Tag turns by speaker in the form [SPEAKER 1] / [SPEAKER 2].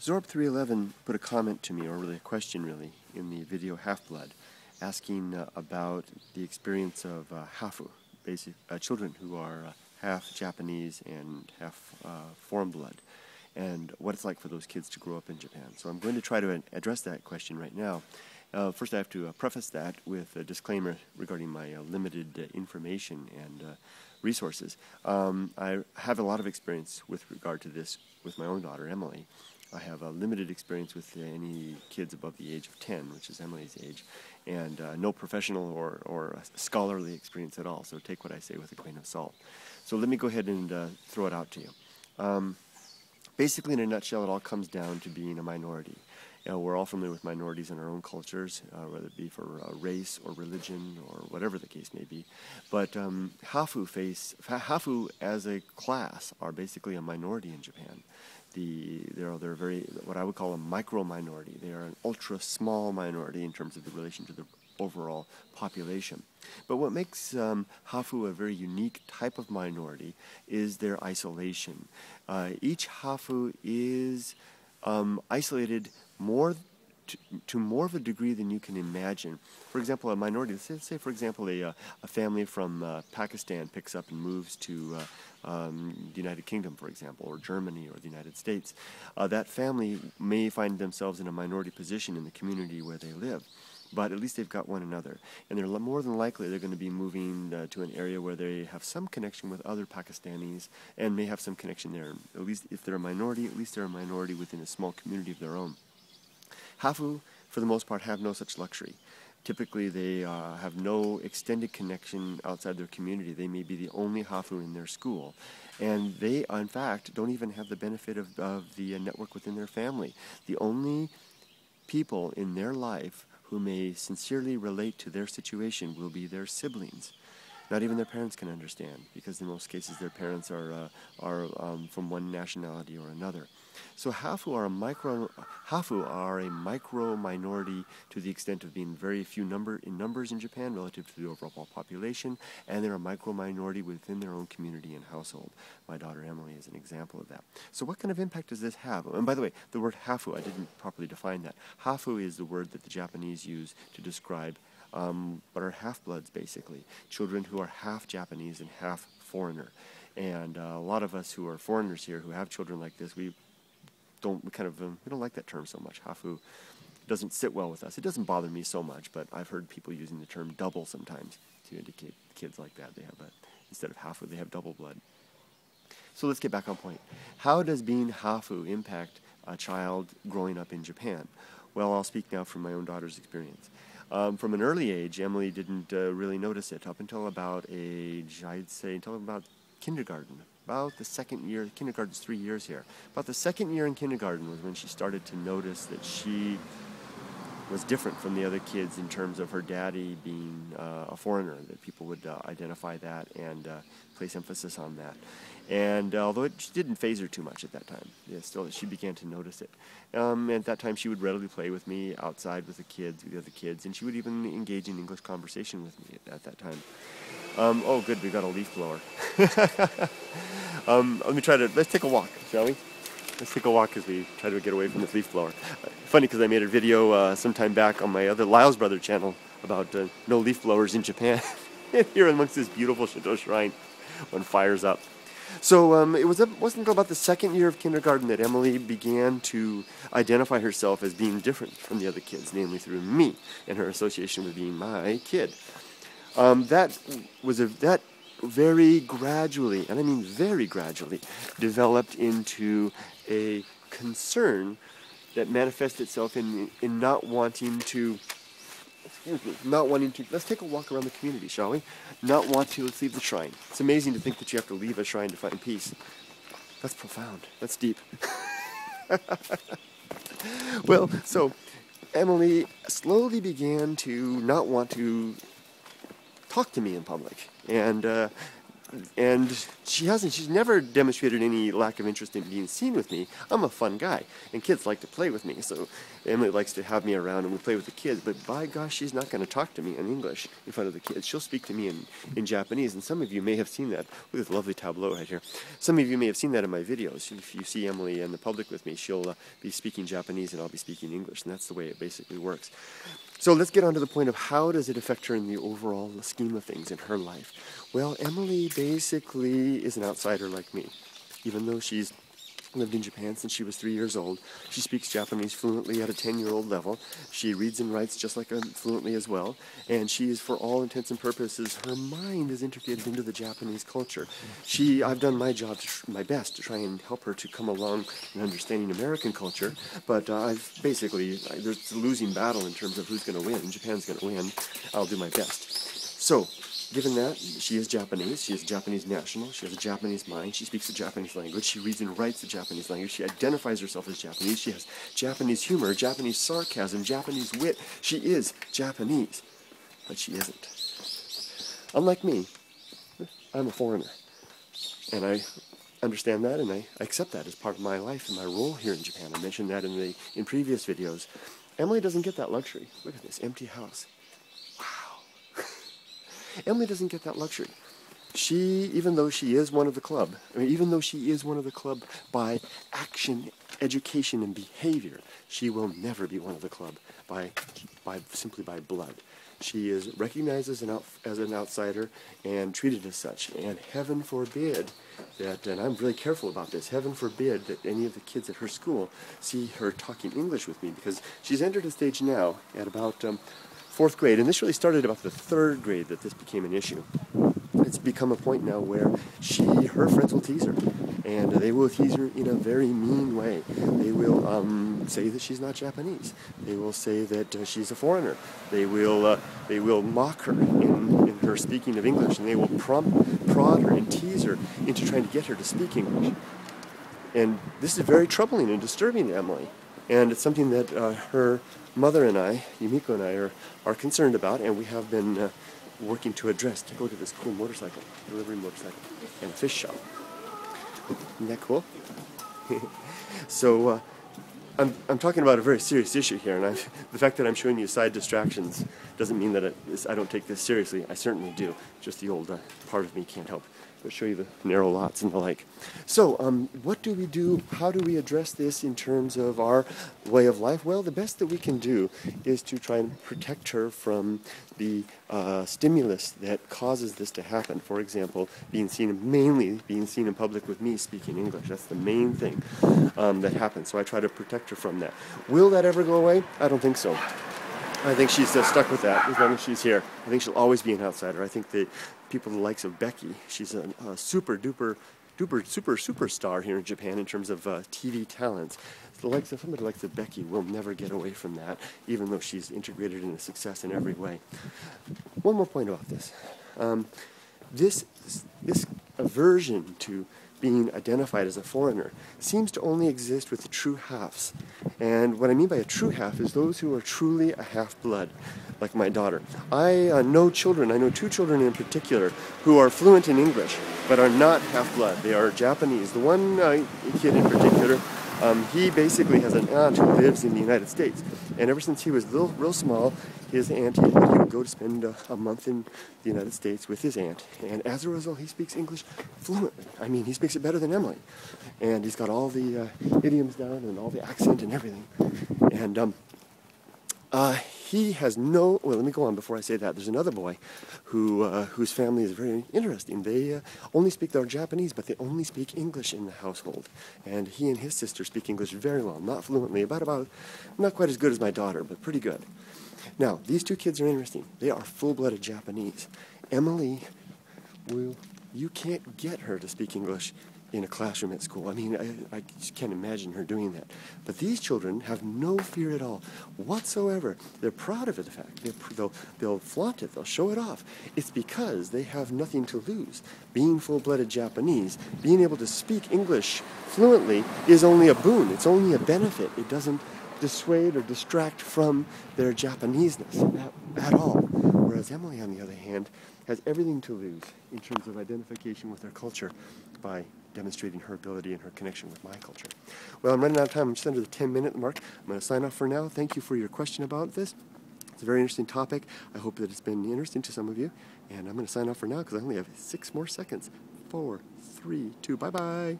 [SPEAKER 1] Zorb311 put a comment to me, or really a question really, in the video Half-Blood, asking about the experience of hafu, children who are half Japanese and half foreign blood, and what it's like for those kids to grow up in Japan. So I'm going to try to address that question right now. First I have to preface that with a disclaimer regarding my limited information and resources. I have a lot of experience with regard to this with my own daughter, Emily. I have a limited experience with any kids above the age of 10, which is Emily's age, and no professional or scholarly experience at all, so take what I say with a grain of salt. So let me go ahead and throw it out to you. Basically, in a nutshell, it all comes down to being a minority. We're all familiar with minorities in our own cultures, whether it be for race or religion or whatever the case may be. But hafu as a class are basically a minority in Japan. They're very, what I would call a micro-minority. They are an ultra-small minority in terms of the relation to the overall population. But what makes hafu a very unique type of minority is their isolation. Each hafu is isolated to more of a degree than you can imagine. For example, a minority, say for example a family from Pakistan picks up and moves to the United Kingdom, for example, or Germany or the United States. That family may find themselves in a minority position in the community where they live, but at least they've got one another. And they're more than likely they're going to be moving to an area where they have some connection with other Pakistanis and may have some connection there. At least if they're a minority, at least they're a minority within a small community of their own. Hafu, for the most part, have no such luxury. Typically, they have no extended connection outside their community. They may be the only hafu in their school. And they, in fact, don't even have the benefit of the network within their family. The only people in their life who may sincerely relate to their situation will be their siblings. Not even their parents can understand, because in most cases their parents are from one nationality or another. So hafu are a micro minority to the extent of being very few numbers in Japan relative to the overall population, and they're a micro minority within their own community and household. My daughter Emily is an example of that. So what kind of impact does this have? And by the way, the word hafu, I didn't properly define that. Hafu is the word that the Japanese use to describe but are half-bloods, basically. Children who are half Japanese and half foreigner. And a lot of us who are foreigners here who have children like this, we don't like that term so much. Hafu doesn't sit well with us. It doesn't bother me so much, but I've heard people using the term double sometimes to indicate kids like that. They have instead of hafu, they have double blood. So let's get back on point. How does being hafu impact a child growing up in Japan? Well, I'll speak now from my own daughter's experience. From an early age, Emily didn't really notice it up until about until about kindergarten. About the second year, kindergarten's 3 years here. About the second year in kindergarten was when she started to notice that she was different from the other kids in terms of her daddy being a foreigner, that people would identify that and place emphasis on that. And although it didn't faze her too much at that time, still she began to notice it. At that time, she would readily play with me outside with the other kids, and she would even engage in English conversation with me at that time. Oh, good, we got a leaf blower. Let's take a walk, shall we? Let's take a walk as we try to get away from this leaf blower. Funny, because I made a video some time back on my other LylesBrother channel about no leaf blowers in Japan. Here amongst this beautiful Shinto shrine, one fires up. So it wasn't until about the second year of kindergarten that Emily began to identify herself as being different from the other kids, namely through me and her association with being my kid. That very gradually, and I mean very gradually, developed into a concern that manifests itself in not wanting to, let's take a walk around the community, shall we? Let's leave the shrine. It's amazing to think that you have to leave a shrine to find peace. That's profound. That's deep. Well, so Emily slowly began to not want to talk to me in public. And and she's never demonstrated any lack of interest in being seen with me. I'm a fun guy, and kids like to play with me, so Emily likes to have me around and we play with the kids, but by gosh, she's not going to talk to me in English in front of the kids. She'll speak to me in Japanese, and some of you may have seen that. Look at this lovely tableau right here. Some of you may have seen that in my videos. If you see Emily in the public with me, she'll be speaking Japanese and I'll be speaking English, and that's the way it basically works. So let's get on to the point of how does it affect her in the overall scheme of things in her life. Well, Emily basically is an outsider like me. Even though she's lived in Japan since she was 3 years old, she speaks Japanese fluently at a 10-year-old level. She reads and writes just like fluently as well, and she is, for all intents and purposes, her mind is integrated into the Japanese culture. I've done my job, my best, to try and help her to come along in understanding American culture, but there's a losing battle in terms of who's going to win. Japan's going to win. I'll do my best. So, given that, she is Japanese, she is a Japanese national, she has a Japanese mind, she speaks the Japanese language, she reads and writes the Japanese language, she identifies herself as Japanese, she has Japanese humor, Japanese sarcasm, Japanese wit. She is Japanese, but she isn't. Unlike me, I'm a foreigner, and I understand that and I accept that as part of my life and my role here in Japan. I mentioned that in previous videos. Emily doesn't get that luxury. Look at this empty house. Emily doesn't get that luxury. Even though she is one of the club, by action, education, and behavior, she will never be one of the club simply by blood. She is recognized as an outsider and treated as such. And heaven forbid that, and I'm really careful about this, heaven forbid that any of the kids at her school see her talking English with me, because she's entered a stage now at about 4th grade, and this really started about the 3rd grade that this became an issue. It's become a point now where her friends will tease her, and they will tease her in a very mean way. They will say that she's not Japanese. They will say that she's a foreigner. They will mock her in her speaking of English, and they will prod her and tease her into trying to get her to speak English. And this is very troubling and disturbing to Emily, and it's something that her mother and I, Yumiko and I, are concerned about, and we have been working to address. Take a look at this cool motorcycle, delivery motorcycle, and a fish shop. Isn't that cool? So I'm talking about a very serious issue here, and the fact that I'm showing you side distractions doesn't mean that I don't take this seriously. I certainly do. Just the old part of me can't help but show you the narrow lots and the like. So what do we do? How do we address this in terms of our way of life? Well, the best that we can do is to try and protect her from the stimulus that causes this to happen. For example, mainly being seen in public with me speaking English. That's the main thing that happens. So I try to protect her from that. Will that ever go away? I don't think so. I think she's stuck with that as long as she's here. I think she'll always be an outsider. I think the people the likes of Becky, she's a superstar here in Japan in terms of TV talents. Somebody like the Becky will never get away from that, even though she's integrated in a success in every way. One more point about this. This aversion to being identified as a foreigner seems to only exist with the true halves. And what I mean by a true half is those who are truly a half-blood, like my daughter. I know 2 children in particular, who are fluent in English, but are not half-blood. They are Japanese. The one kid in particular, he basically has an aunt who lives in the United States. And ever since he was real small, his aunt, he would go to spend a month in the United States with his aunt. And as a result, he speaks English fluently. I mean, he speaks it better than Emily. And he's got all the idioms down and all the accent and everything. And he has well, let me go on before I say that. There's another boy whose family is very interesting. They only speak their Japanese, but they only speak English in the household. And he and his sister speak English very well, not fluently, about not quite as good as my daughter, but pretty good. Now, these 2 kids are interesting. They are full-blooded Japanese. Emily, you can't get her to speak English in a classroom at school. I mean, I just can't imagine her doing that. But these children have no fear at all whatsoever. They're proud of it, the fact. They'll flaunt it. They'll show it off. It's because they have nothing to lose. Being full-blooded Japanese, being able to speak English fluently is only a boon. It's only a benefit. It doesn't dissuade or distract from their Japaneseness at all. Whereas Emily, on the other hand, has everything to lose in terms of identification with our culture by demonstrating her ability and her connection with my culture. Well, I'm running out of time. I'm just under the 10-minute mark. I'm going to sign off for now. Thank you for your question about this. It's a very interesting topic. I hope that it's been interesting to some of you. And I'm going to sign off for now because I only have 6 more seconds. 4, 3, 2, bye-bye.